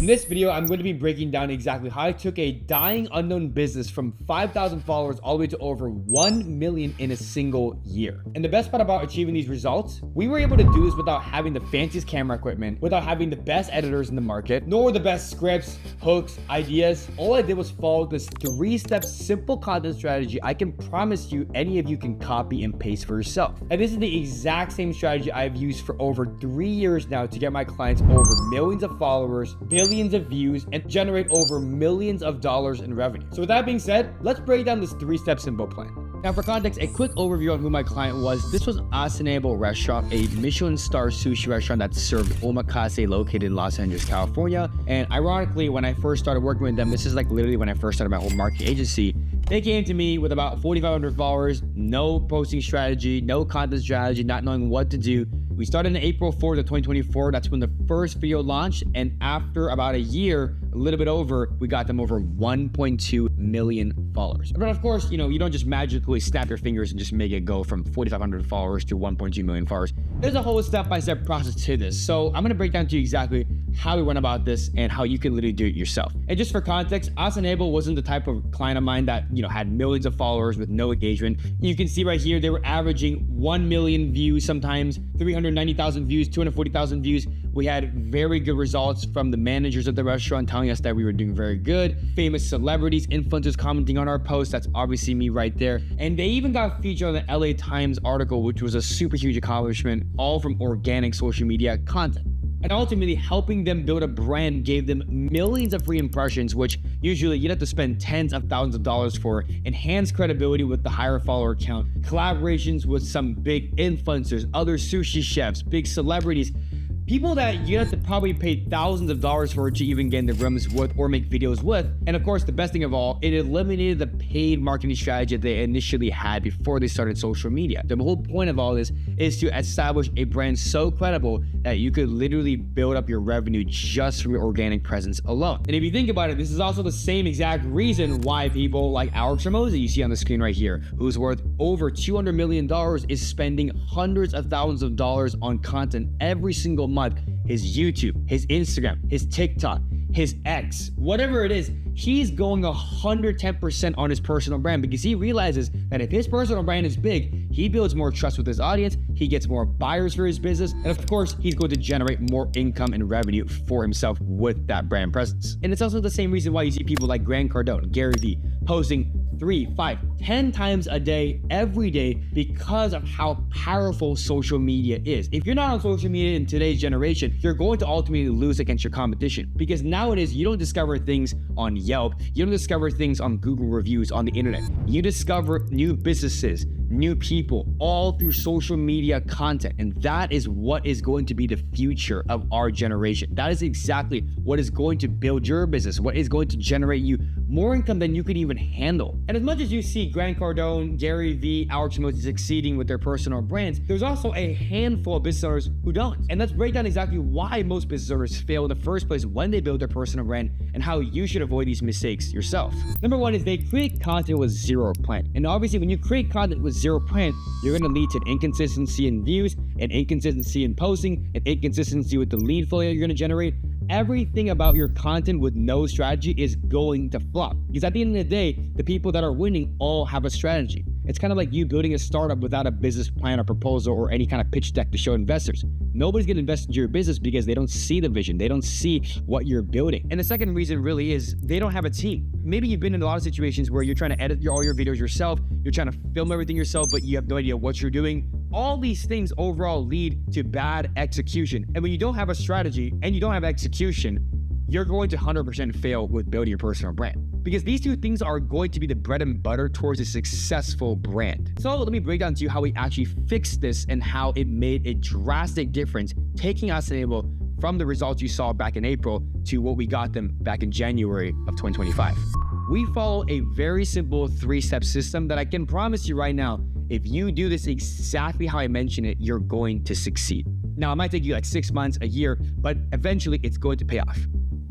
In this video, I'm going to be breaking down exactly how I took a dying unknown business from 5,000 followers all the way to over 1 million in a single year. And the best part about achieving these results, we were able to do this without having the fanciest camera equipment, without having the best editors in the market, nor the best scripts, hooks, ideas. All I did was follow this 3-step simple content strategy I can promise you any of you can copy and paste for yourself. And this is the exact same strategy I've used for over 3 years now to get my clients over millions of followers, billions of views, and generate over millions of dollars in revenue. So with that being said, let's break down this 3-step simple plan. Now for context, a quick overview on who my client was. This was Asanable Restaurant, a Michelin star sushi restaurant that served omakase located in Los Angeles, California. And ironically, when I first started working with them, this is like literally when I first started my whole marketing agency, they came to me with about 4,500 followers, no posting strategy, no content strategy, not knowing what to do. We started on April 4th of 2024. That's when the first video launched. And after about a year, a little bit over, we got them over 1.2 million followers. But of course, you don't just magically snap your fingers and just make it go from 4,500 followers to 1.2 million followers. There's a whole step-by-step process to this. So I'm gonna break down to you exactly how we went about this and how you can literally do it yourself. And just for context, Asanable wasn't the type of client of mine that had millions of followers with no engagement. You can see right here, they were averaging 1 million views, sometimes 390,000 views, 240,000 views. We had very good results from the managers of the restaurant telling us that we were doing very good. Famous celebrities, influencers commenting on our posts. That's obviously me right there. And they even got featured on the LA Times article, which was a super huge accomplishment, all from organic social media content. And ultimately, helping them build a brand gave them millions of free impressions, which usually you'd have to spend tens of thousands of dollars for, enhanced credibility with the higher follower count, collaborations with some big influencers, other sushi chefs, big celebrities, people that you have to probably pay thousands of dollars for to even get in the rooms with or make videos with. And of course, the best thing of all, it eliminated the paid marketing strategy that they initially had before they started social media. The whole point of all this is to establish a brand so credible that you could literally build up your revenue just from your organic presence alone. And if you think about it, this is also the same exact reason why people like Alex Ramosi, you see on the screen right here, who's worth over $200 million, is spending hundreds of thousands of dollars on content every single month. His YouTube, his Instagram, his TikTok, his X, whatever it is, he's going 110% on his personal brand because he realizes that if his personal brand is big, he builds more trust with his audience, he gets more buyers for his business, and of course, he's going to generate more income and revenue for himself with that brand presence. And it's also the same reason why you see people like Grant Cardone, Gary Vee, posting 3, 5, 10 times a day, every day, because of how powerful social media is. If you're not on social media in today's generation, you're going to ultimately lose against your competition because nowadays you don't discover things on Yelp, you don't discover things on Google reviews on the internet. You discover new businesses, new people, all through social media content. And that is what is going to be the future of our generation. That is exactly what is going to build your business, what is going to generate you more income than you could even handle. And as much as you see Grant Cardone, Gary Vee, Alex Ramosi succeeding with their personal brands, there's also a handful of business owners who don't. And let's break down exactly why most business owners fail in the first place when they build their personal brand and how you should avoid these mistakes yourself. Number one is they create content with zero plan. And obviously when you create content with zero plan, you're going to lead to an inconsistency in views, an inconsistency in posting, an inconsistency with the lead flow you're going to generate. Everything about your content with no strategy is going to flop. Because at the end of the day, the people that are winning all have a strategy. It's kind of like you building a startup without a business plan or proposal or any kind of pitch deck to show investors. Nobody's gonna invest into your business because they don't see the vision. They don't see what you're building. And the second reason really is they don't have a team. Maybe you've been in a lot of situations where you're trying to edit all your videos yourself, you're trying to film everything yourself, but you have no idea what you're doing. All these things overall lead to bad execution. And when you don't have a strategy and you don't have execution, you're going to 100% fail with building your personal brand. Because these two things are going to be the bread and butter towards a successful brand. So let me break down to you how we actually fixed this and how it made a drastic difference, taking Asanable from the results you saw back in April to what we got them back in January of 2025. We follow a very simple 3-step system that I can promise you right now, if you do this exactly how I mentioned it, you're going to succeed. Now, it might take you like 6 months, a year, but eventually it's going to pay off.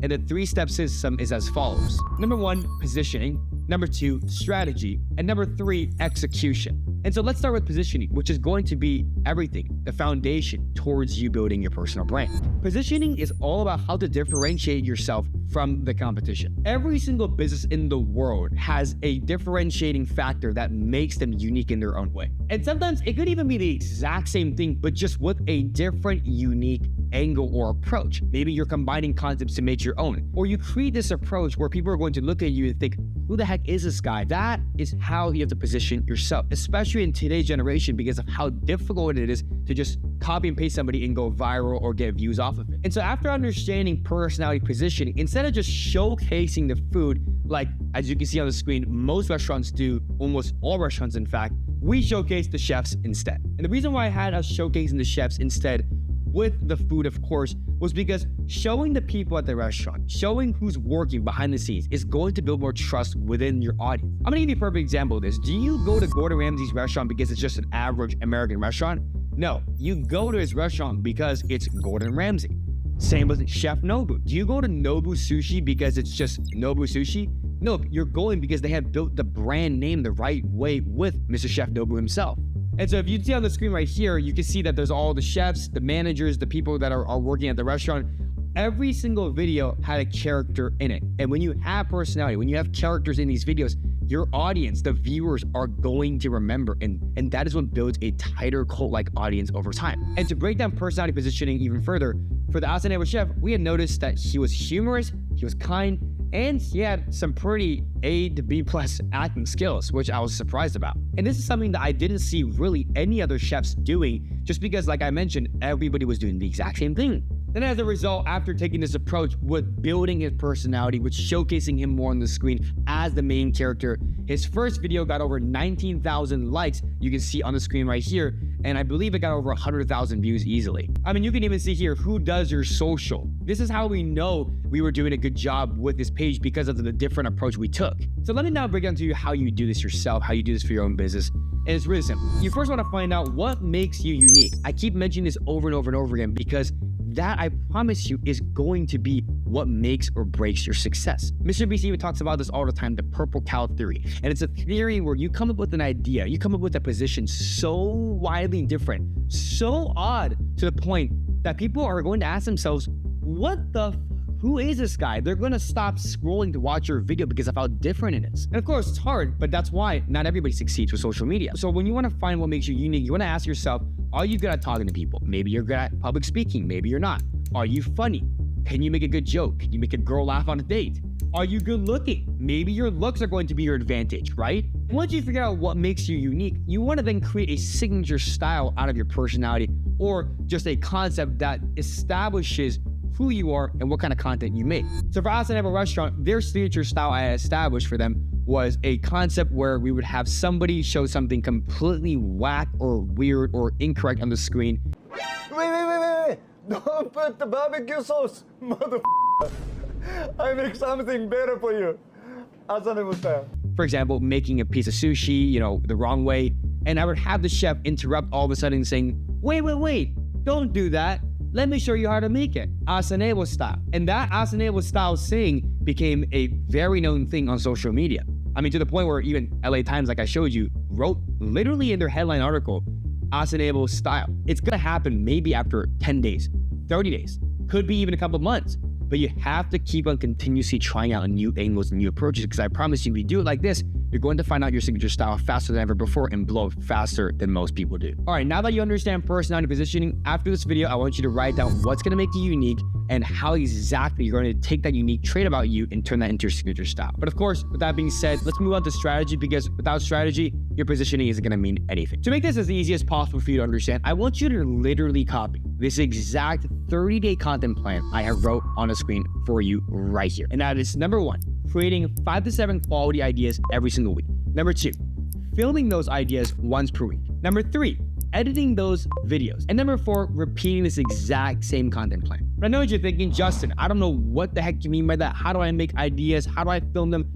And the 3-step system is as follows. Number 1, positioning. Number 2, strategy. And number 3, execution. And so let's start with positioning, which is going to be everything, the foundation towards you building your personal brand. Positioning is all about how to differentiate yourself from the competition. Every single business in the world has a differentiating factor that makes them unique in their own way. And sometimes it could even be the exact same thing, but just with a different, unique angle or approach. Maybe you're combining concepts to make your own, or you create this approach where people are going to look at you and think, who the heck is this guy? That is how you have to position yourself, especially in today's generation because of how difficult it is to just copy and paste somebody and go viral or get views off of it. And so after understanding personality positioning, instead of just showcasing the food, like as you can see on the screen, most restaurants do, almost all restaurants in fact, we showcase the chefs instead. And the reason why I had us showcasing the chefs instead with the food, of course, was because showing the people at the restaurant, showing who's working behind the scenes is going to build more trust within your audience. I'm gonna give you a perfect example of this. Do you go to Gordon Ramsay's restaurant because it's just an average American restaurant? No, you go to his restaurant because it's Gordon Ramsay. Same with Chef Nobu. Do you go to Nobu Sushi because it's just Nobu Sushi? No, you're going because they have built the brand name the right way with Mr. Chef Nobu himself. And so if you see on the screen right here, you can see that there's all the chefs, the managers, the people that are working at the restaurant. Every single video had a character in it. And when you have personality, when you have characters in these videos, your audience, the viewers, are going to remember. And that is what builds a tighter cult-like audience over time. And to break down personality positioning even further, for the Asanewa chef, we had noticed that he was humorous, he was kind, and he had some pretty A to B plus acting skills, which I was surprised about. And this is something that I didn't see really any other chefs doing, just because, like I mentioned, everybody was doing the exact same thing. Then as a result, after taking this approach with building his personality, with showcasing him more on the screen as the main character, his first video got over 19,000 likes, you can see on the screen right here, and I believe it got over 100,000 views easily. I mean, you can even see here, who does your social? This is how we know we were doing a good job with this page because of the different approach we took. So let me now break down to you how you do this yourself, how you do this for your own business. And it's really simple. You first want to find out what makes you unique. I keep mentioning this over and over and over again because that, I promise you, is going to be what makes or breaks your success. Mr. Beast even talks about this all the time, the purple cow theory. And it's a theory where you come up with an idea, you come up with a position so widely different, so odd to the point that people are going to ask themselves, who is this guy? They're going to stop scrolling to watch your video because of how different it is. And of course, it's hard, but that's why not everybody succeeds with social media. So when you want to find what makes you unique, you want to ask yourself, are you good at talking to people? Maybe you're good at public speaking. Maybe you're not. Are you funny? Can you make a good joke? Can you make a girl laugh on a date? Are you good looking? Maybe your looks are going to be your advantage, right? Once you figure out what makes you unique, you want to then create a signature style out of your personality, or just a concept that establishes who you are and what kind of content you make. So for Asanewa Restaurant, their signature style I established for them was a concept where we would have somebody show something completely whack or weird or incorrect on the screen. Wait. Don't put the barbecue sauce, mother. I make something better for you. Asanewa style. For example, making a piece of sushi, the wrong way. And I would have the chef interrupt all of a sudden saying, wait, don't do that. Let me show you how to make it, Asanewa style. And that Asanewa style saying became a very known thing on social media. I mean, to the point where even LA Times, like I showed you, wrote literally in their headline article, Asanewa style. It's gonna happen maybe after 10 days, 30 days, could be even a couple of months. But you have to keep on continuously trying out new angles and new approaches, because I promise you, if you do it like this, you're going to find out your signature style faster than ever before and blow faster than most people do. All right, now that you understand personality positioning, after this video, I want you to write down what's gonna make you unique and how exactly you're going to take that unique trait about you and turn that into your signature style. But of course, with that being said, let's move on to strategy, because without strategy, your positioning isn't gonna mean anything. To make this as easy as possible for you to understand, I want you to literally copy this exact 30-day content plan I have wrote on the screen for you right here. And that is number 1, creating 5 to 7 quality ideas every single week. Number 2, filming those ideas once per week. Number 3, editing those videos. And number 4, repeating this exact same content plan. But I know what you're thinking, Justin, I don't know what the heck you mean by that. How do I make ideas? How do I film them?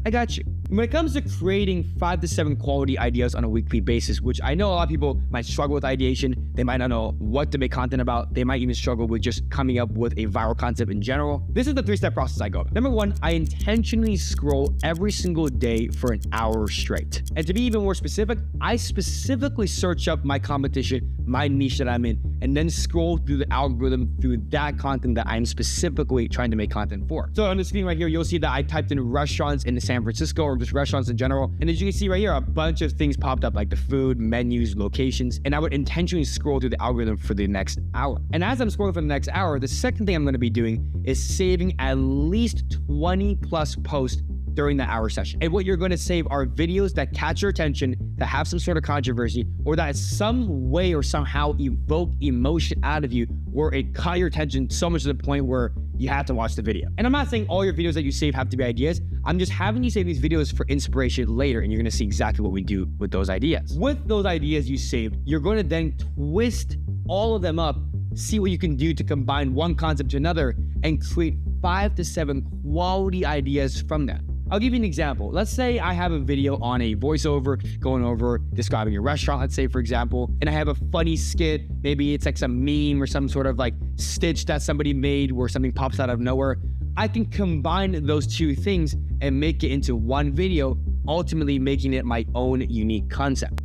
I got you. When it comes to creating 5 to 7 quality ideas on a weekly basis, which I know a lot of people might struggle with ideation, they might not know what to make content about, they might even struggle with just coming up with a viral concept in general. This is the 3-step process I go about. Number 1, I intentionally scroll every single day for an hour straight. And to be even more specific, I specifically search up my competition, my niche that I'm in, and then scroll through the algorithm through that content that I'm specifically trying to make content for. So on the screen right here, you'll see that I typed in restaurants in San Francisco, or just restaurants in general. And as you can see right here, a bunch of things popped up, like the food, menus, locations, and I would intentionally scroll through the algorithm for the next hour. And as I'm scrolling for the next hour, the second thing I'm going to be doing is saving at least 20 plus posts during the hour session. And what you're going to save are videos that catch your attention, that have some sort of controversy, or that some way or somehow evoke emotion out of you, where it caught your attention so much to the point where you have to watch the video. And I'm not saying all your videos that you save have to be ideas. I'm just having you save these videos for inspiration later, and you're going to see exactly what we do with those ideas. With those ideas you saved, you're going to then twist all of them up, see what you can do to combine one concept to another, and create 5 to 7 quality ideas from that. I'll give you an example. Let's say I have a video on a voiceover going over describing a restaurant, let's say, for example, and I have a funny skit. Maybe it's like some meme or some sort of like stitch that somebody made where something pops out of nowhere. I can combine those two things and make it into one video, ultimately making it my own unique concept.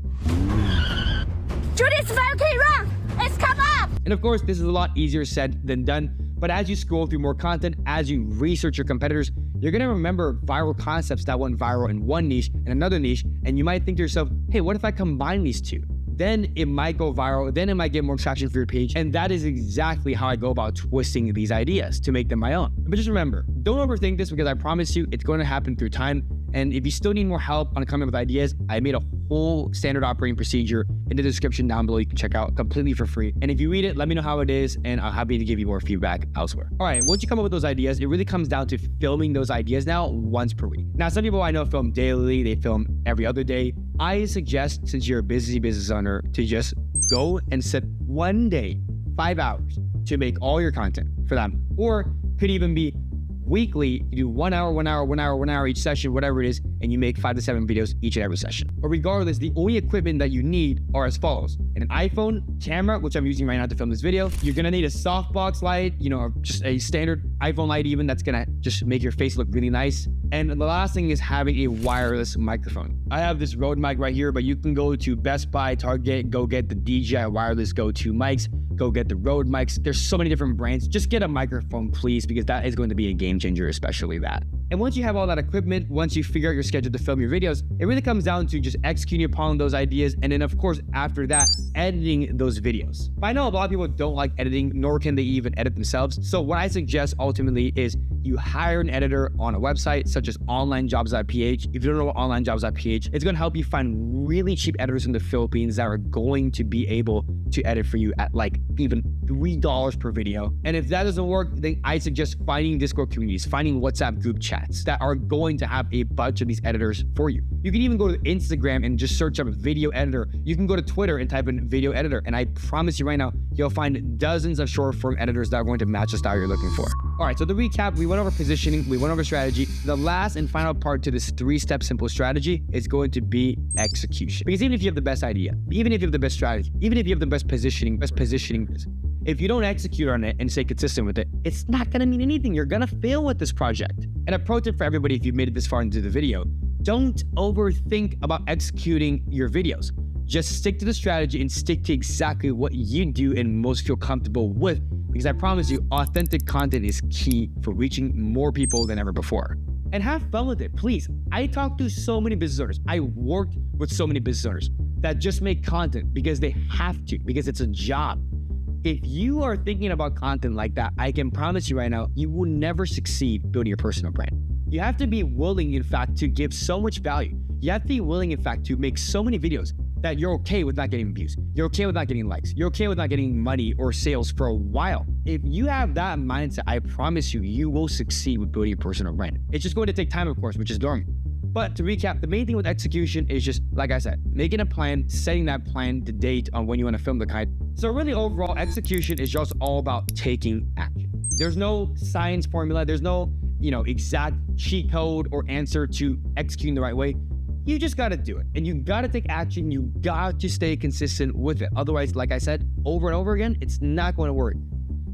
Judy's very wrong. It's come up. And of course, this is a lot easier said than done. But as you scroll through more content, as you research your competitors, you're gonna remember viral concepts that went viral in one niche and another niche, and you might think to yourself, hey, what if I combine these two? Then it might go viral, then it might get more traction for your page, and that is exactly how I go about twisting these ideas to make them my own. But just remember, don't overthink this, because I promise you it's going to happen through time. And if you still need more help on coming up with ideas, I made a whole standard operating procedure in the description down below. You can check out completely for free. And if you read it, let me know how it is, and I'm happy to give you more feedback elsewhere. All right, once you come up with those ideas, it really comes down to filming those ideas now once per week. Now, some people I know film daily, they film every other day. I suggest, since you're a busy business owner, to just go and set one day, 5 hours, to make all your content for them. Or could even be weekly, you do 1 hour, 1 hour, 1 hour, 1 hour each session, whatever it is, and you make 5 to 7 videos each and every session. But regardless, the only equipment that you need are as follows: an iPhone camera, which I'm using right now to film this video. You're gonna need a softbox light, or just a standard iPhone light even, that's gonna just make your face look really nice. And the last thing is having a wireless microphone. I have this Rode mic right here, but you can go to Best Buy, Target, go get the DJI wireless Go 2 mics, go get the Rode mics. There's so many different brands. Just get a microphone, please, because that is going to be a game changer, especially that. And once you have all that equipment, once you figure out your schedule to film your videos, it really comes down to just executing upon those ideas, and then of course, after that, editing those videos. But I know a lot of people don't like editing, nor can they even edit themselves. So what I suggest ultimately is you hire an editor on a website such as onlinejobs.ph. If you don't know what onlinejobs.ph, it's going to help you find really cheap editors in the Philippines that are going to be able to edit for you at like even $3 per video. And if that doesn't work, then I suggest finding Discord communities, finding WhatsApp group chats that are going to have a bunch of these editors for you. You can even go to Instagram and just search up a video editor. You can go to Twitter and type in video editor, and I promise you right now, you'll find dozens of short form editors that are going to match the style you're looking for. All right, so to recap, we went over positioning, we went over strategy. The last and final part to this 3-step simple strategy is going to be execution. Because even if you have the best idea, even if you have the best strategy, even if you have the best positioning, if you don't execute on it and stay consistent with it, it's not gonna mean anything. You're gonna fail with this project. And a pro tip for everybody, if you've made it this far into the video, don't overthink about executing your videos. Just stick to the strategy and stick to exactly what you do and most feel comfortable with, because I promise you, authentic content is key for reaching more people than ever before. And have fun with it, please. I talk to so many business owners. I worked with so many business owners that just make content because they have to, because it's a job. If you are thinking about content like that, I can promise you right now, you will never succeed building your personal brand. You have to be willing, in fact, to give so much value. You have to be willing, in fact, to make so many videos that you're okay with not getting views. You're okay with not getting likes. You're okay with not getting money or sales for a while. If you have that mindset, I promise you, you will succeed with building your personal brand. It's just going to take time, of course, which is normal. But to recap, the main thing with execution is just, like I said, making a plan, setting that plan, the date on when you want to film the kind. So really overall, execution is just all about taking action. There's no science formula. There's no exact cheat code or answer to executing the right way. You just got to do it, and you got to take action. You got to stay consistent with it. Otherwise, like I said, over and over again, it's not going to work,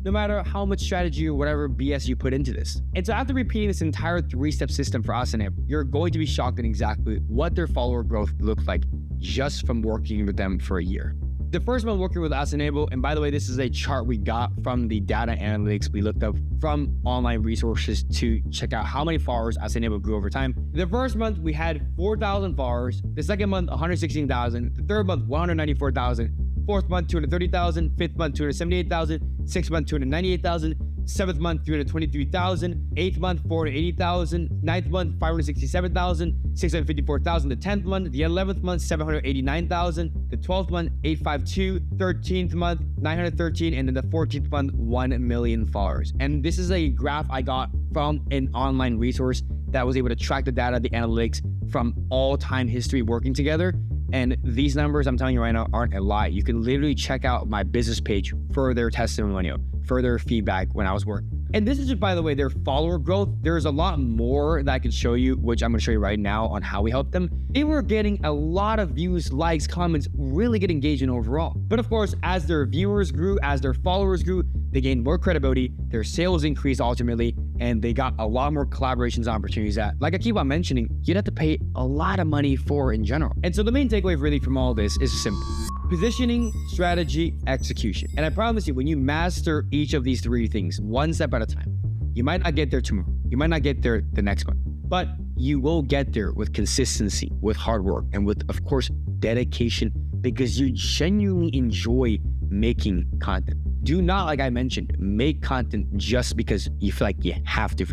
no matter how much strategy or whatever BS you put into this. And so after repeating this entire 3-step system for Asaneb, you're going to be shocked at exactly what their follower growth looks like just from working with them for a year. The first month working with Asanebo, and by the way, this is a chart we got from the data analytics we looked up from online resources to check out how many followers Asanebo grew over time. The first month we had 4,000 followers, the second month 116,000, the third month 194,000, fourth month 230,000, fifth month 278,000, sixth month 298,000, seventh month 323,000, eighth month 480,000, ninth month 567,000, 654,000, the 10th month, the 11th month 789,000, the 12th month 852, 13th month 913, and then the 14th month 1 million followers. And this is a graph I got from an online resource that was able to track the data, the analytics from all time history working together. And these numbers, I'm telling you right now, aren't a lie. You can literally check out my business page for their testimonial, for their feedback when I was working. And this is just, by the way, their follower growth. There's a lot more that I can show you, which I'm going to show you right now on how we helped them. They were getting a lot of views, likes, comments, really good engagement overall. But of course, as their viewers grew, as their followers grew, they gained more credibility, their sales increased ultimately, and they got a lot more collaborations opportunities that, like I keep on mentioning, you'd have to pay a lot of money for in general. And so the main takeaway really from all this is simple. Positioning, strategy, execution. And I promise you, when you master each of these 3 things, one step at a time, you might not get there tomorrow. You might not get there the next one, but you will get there with consistency, with hard work, and with, of course, dedication, because you genuinely enjoy making content. Do not, like I mentioned, make content just because you feel like you have to.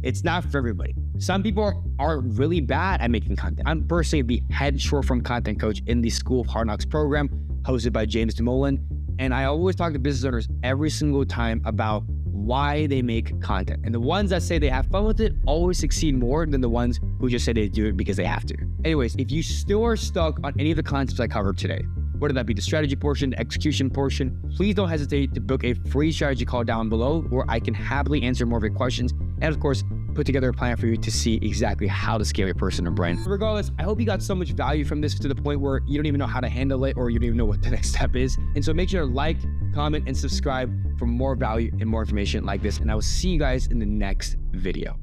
It's not for everybody. Some people are really bad at making content. I'm personally the head short-form content coach in the School of Hard Knocks program hosted by James DeMolin. And I always talk to business owners every single time about why they make content. And the ones that say they have fun with it always succeed more than the ones who just say they do it because they have to. Anyways, if you still are stuck on any of the concepts I covered today, whether that be the strategy portion, the execution portion, please don't hesitate to book a free strategy call down below where I can happily answer more of your questions and, of course, put together a plan for you to see exactly how to scale your personal brand. Regardless, I hope you got so much value from this to the point where you don't even know how to handle it or you don't even know what the next step is. And so make sure to like, comment, and subscribe for more value and more information like this. And I will see you guys in the next video.